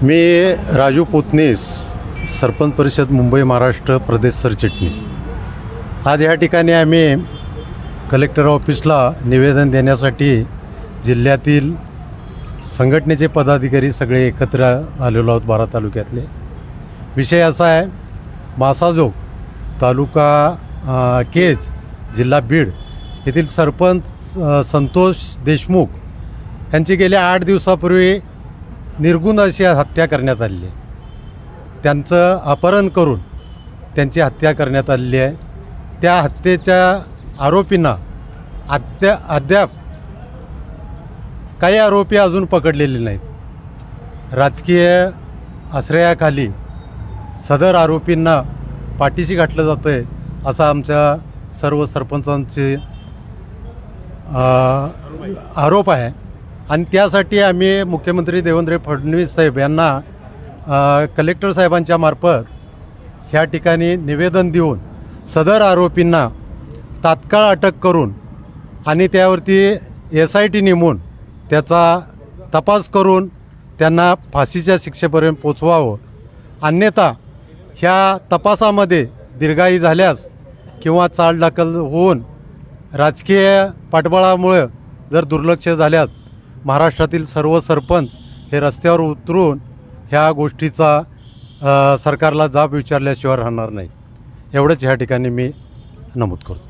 मी राजू पोतनीस, सरपंच परिषद मुंबई महाराष्ट्र प्रदेश सरचिटणीस। आज या ठिकाणी आम्ही कलेक्टर ऑफिसला निवेदन देण्यासाठी जिल्ह्यातील संघटनेचे पदाधिकारी सगळे एकत्र आलेलो आहोत। 12 तालुक्यातले विषय असा आहे, मासाजोग तालुका केज जिल्हा बीड येथील सरपंच संतोष देशमुख यांची गेल्या 8 दिवसापूर्वी निर्गुण अशी हत्या करण्यात आलेली आहे। त्यांचं अपहरण करून त्यांची हत्या करण्यात आलेली आहे। त्या हत्येच्या आरोपींना अद्याप काही आरोपी अजून पकडलेले नाहीत। राजकीय आश्रयाखाली सदर आरोपींना पाठीशी घातलं जातं आहे असा आमच्या सर्व सरपंचांचे आरोप आहे। आणि त्यासाठी आम्ही मुख्यमंत्री देवेंद्र फडणवीस साहेब यांना कलेक्टर साहेबांच्या मार्फत ह्या ठिकाणी निवेदन देऊन सदर आरोपींना तात्काळ अटक करून आणि त्यावरती SIT नेमून त्याचा तपास करून त्यांना फाशीच्या शिक्षेपर्यंत पोचवावं। अन्यथा ह्या तपासामध्ये दीर्घाई झाल्यास किंवा चालढकल होऊन राजकीय पाठबळामुळे जर दुर्लक्ष झाल्यास महाराष्ट्रातील सर्व सरपंच हे रस्त्यावर उतरून ह्या गोष्टीचा सरकारला जाब विचारल्याशिवाय राहणार नाही। एवढंच ह्या ठिकाणी मी नमूद करतो।